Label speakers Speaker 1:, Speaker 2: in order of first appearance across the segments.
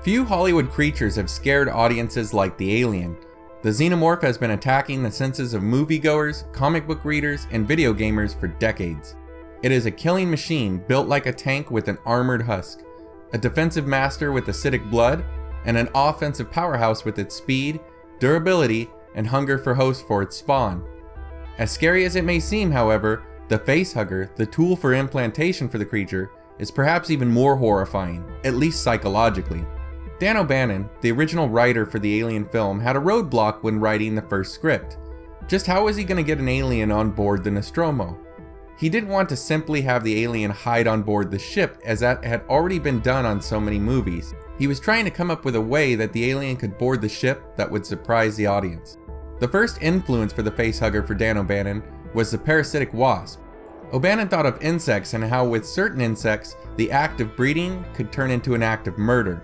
Speaker 1: Few Hollywood creatures have scared audiences like the alien. The xenomorph has been attacking the senses of moviegoers, comic book readers, and video gamers for decades. It is a killing machine built like a tank with an armored husk, a defensive master with acidic blood, and an offensive powerhouse with its speed, durability, and hunger for hosts for its spawn. As scary as it may seem, however, the facehugger, the tool for implantation for the creature, is perhaps even more horrifying, at least psychologically. Dan O'Bannon, the original writer for the Alien film, had a roadblock when writing the first script. Just how was he going to get an alien on board the Nostromo? He didn't want to simply have the alien hide on board the ship, as that had already been done on so many movies. He was trying to come up with a way that the alien could board the ship that would surprise the audience. The first influence for the facehugger for Dan O'Bannon was the parasitic wasp. O'Bannon thought of insects and how with certain insects, the act of breeding could turn into an act of murder.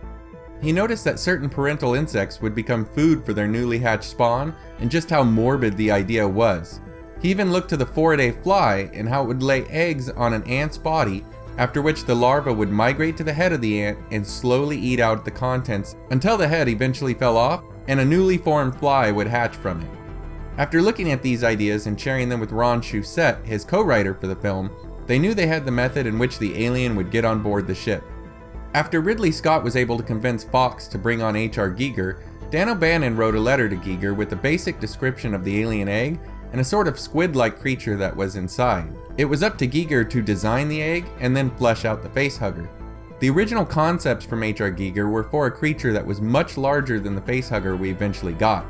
Speaker 1: He noticed that certain parental insects would become food for their newly hatched spawn, and just how morbid the idea was. He even looked to the 4-a-day fly and how it would lay eggs on an ant's body, after which the larva would migrate to the head of the ant and slowly eat out the contents until the head eventually fell off and a newly formed fly would hatch from it. After looking at these ideas and sharing them with Ron Shusett, his co-writer for the film, they knew they had the method in which the alien would get on board the ship. After Ridley Scott was able to convince Fox to bring on H.R. Giger, Dan O'Bannon wrote a letter to Giger with a basic description of the alien egg and a sort of squid-like creature that was inside. It was up to Giger to design the egg and then flesh out the facehugger. The original concepts from H.R. Giger were for a creature that was much larger than the facehugger we eventually got.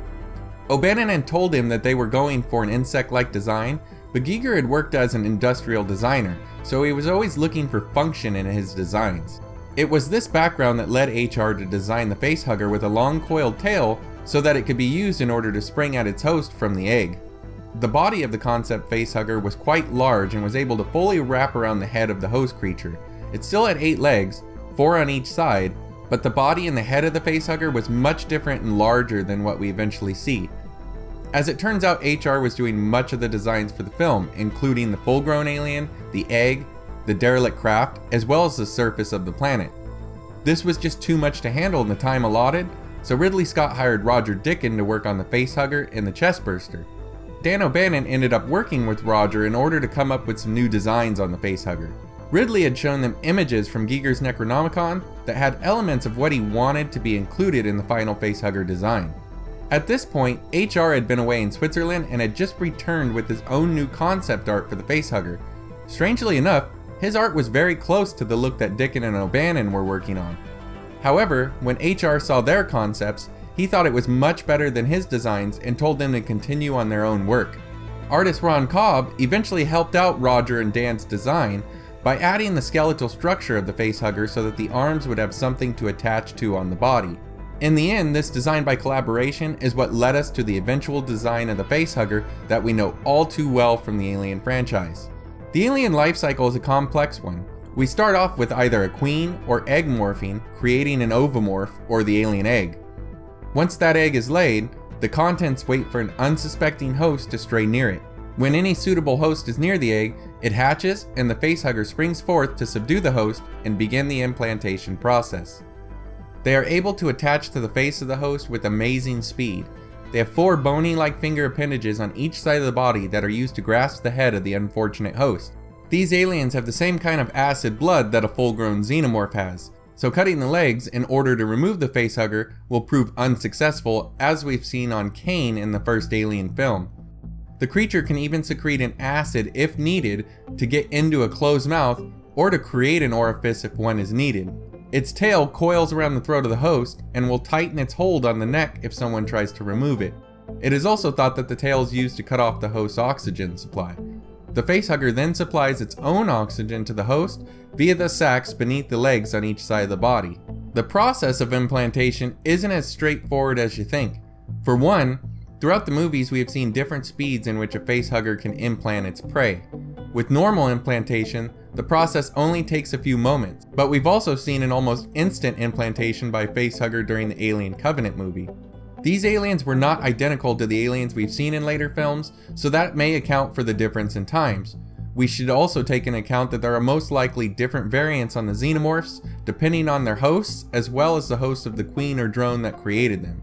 Speaker 1: O'Bannon had told him that they were going for an insect-like design, but Giger had worked as an industrial designer, so he was always looking for function in his designs. It was this background that led HR to design the facehugger with a long coiled tail so that it could be used in order to spring at its host from the egg. The body of the concept facehugger was quite large and was able to fully wrap around the head of the host creature. It still had 8 legs, 4 on each side, but the body and the head of the facehugger was much different and larger than what we eventually see. As it turns out, HR was doing much of the designs for the film, including the full-grown alien, the egg, the derelict craft, as well as the surface of the planet. This was just too much to handle in the time allotted, so Ridley Scott hired Roger Deakins to work on the facehugger and the chestburster. Dan O'Bannon ended up working with Roger in order to come up with some new designs on the facehugger. Ridley had shown them images from Giger's Necronomicon that had elements of what he wanted to be included in the final facehugger design. At this point, HR had been away in Switzerland and had just returned with his own new concept art for the facehugger. Strangely enough, his art was very close to the look that Deakins and O'Bannon were working on. However, when HR saw their concepts, he thought it was much better than his designs and told them to continue on their own work. Artist Ron Cobb eventually helped out Roger and Dan's design by adding the skeletal structure of the facehugger so that the arms would have something to attach to on the body. In the end, this design by collaboration is what led us to the eventual design of the facehugger that we know all too well from the Alien franchise. The alien life cycle is a complex one. We start off with either a queen or egg morphing, creating an ovomorph or the alien egg. Once that egg is laid, the contents wait for an unsuspecting host to stray near it. When any suitable host is near the egg, it hatches and the facehugger springs forth to subdue the host and begin the implantation process. They are able to attach to the face of the host with amazing speed. They have 4 bony-like finger appendages on each side of the body that are used to grasp the head of the unfortunate host. These aliens have the same kind of acid blood that a full-grown xenomorph has, so cutting the legs in order to remove the facehugger will prove unsuccessful, as we've seen on Kane in the first Alien film. The creature can even secrete an acid if needed to get into a closed mouth or to create an orifice if one is needed. Its tail coils around the throat of the host and will tighten its hold on the neck if someone tries to remove it. It is also thought that the tail is used to cut off the host's oxygen supply. The facehugger then supplies its own oxygen to the host via the sacs beneath the legs on each side of the body. The process of implantation isn't as straightforward as you think. For one, throughout the movies we have seen different speeds in which a facehugger can implant its prey. With normal implantation, the process only takes a few moments, but we've also seen an almost instant implantation by a facehugger during the Alien Covenant movie. These aliens were not identical to the aliens we've seen in later films, so that may account for the difference in times. we should also take into account that there are most likely different variants on the xenomorphs depending on their hosts, as well as the host of the queen or drone that created them.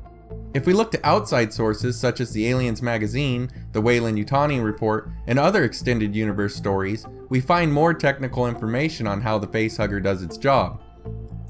Speaker 1: If we look to outside sources such as the Aliens magazine, the Weyland-Yutani report, and other extended universe stories, we find more technical information on how the facehugger does its job.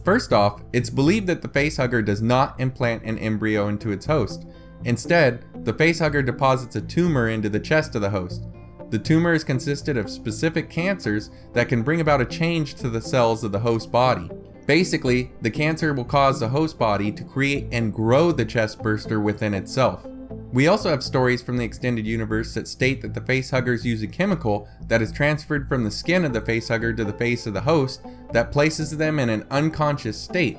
Speaker 1: First off, it's believed that the facehugger does not implant an embryo into its host. Instead, the facehugger deposits a tumor into the chest of the host. The tumor is consisted of specific cancers that can bring about a change to the cells of the host body. Basically, the cancer will cause the host body to create and grow the chest burster within itself. We also have stories from the extended universe that state that the facehuggers use a chemical that is transferred from the skin of the facehugger to the face of the host that places them in an unconscious state.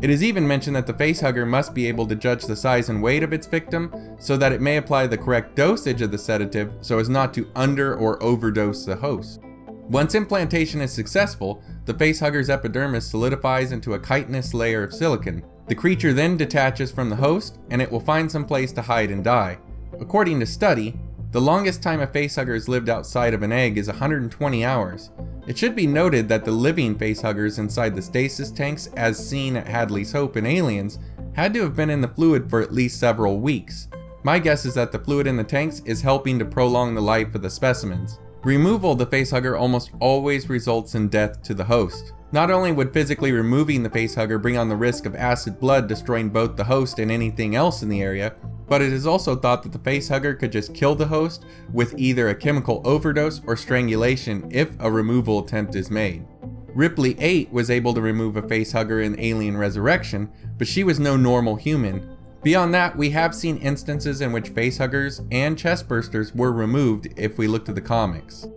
Speaker 1: It is even mentioned that the facehugger must be able to judge the size and weight of its victim so that it may apply the correct dosage of the sedative so as not to under or overdose the host. Once implantation is successful, the facehugger's epidermis solidifies into a chitinous layer of silicon. The creature then detaches from the host, and it will find some place to hide and die. According to study, the longest time a facehugger has lived outside of an egg is 120 hours. It should be noted that the living facehuggers inside the stasis tanks, as seen at Hadley's Hope in Aliens, had to have been in the fluid for at least several weeks. My guess is that the fluid in the tanks is helping to prolong the life of the specimens. Removal of the facehugger almost always results in death to the host. Not only would physically removing the facehugger bring on the risk of acid blood destroying both the host and anything else in the area, but it is also thought that the facehugger could just kill the host with either a chemical overdose or strangulation if a removal attempt is made. Ripley 8 was able to remove a facehugger in Alien Resurrection, but she was no normal human. Beyond that, we have seen instances in which facehuggers and chestbursters were removed if we look to the comics.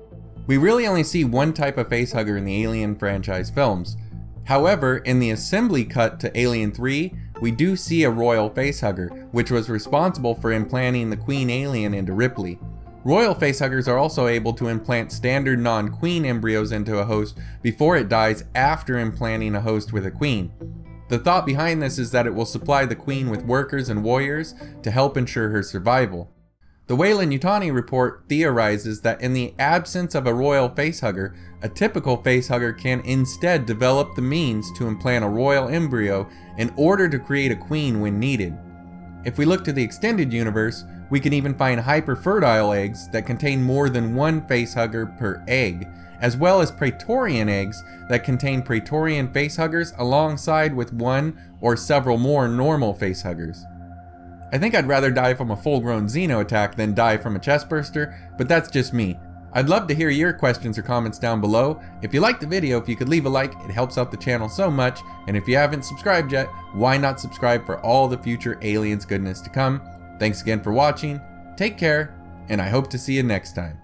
Speaker 1: We really only see one type of facehugger in the Alien franchise films. However, in the assembly cut to Alien 3, we do see a royal facehugger, which was responsible for implanting the queen alien into Ripley. Royal facehuggers are also able to implant standard non-queen embryos into a host before it dies after implanting a host with a queen. The thought behind this is that it will supply the queen with workers and warriors to help ensure her survival. The Weyland-Yutani report theorizes that in the absence of a royal facehugger, a typical facehugger can instead develop the means to implant a royal embryo in order to create a queen when needed. If we look to the extended universe, we can even find hyperfertile eggs that contain more than one facehugger per egg, as well as Praetorian eggs that contain Praetorian facehuggers alongside with one or several more normal facehuggers. I think I'd rather die from a full-grown xeno attack than die from a chestburster, but that's just me. I'd love to hear your questions or comments down below. If you liked the video, if you could leave a like, it helps out the channel so much, and if you haven't subscribed yet, why not subscribe for all the future Aliens goodness to come. Thanks again for watching, take care, and I hope to see you next time.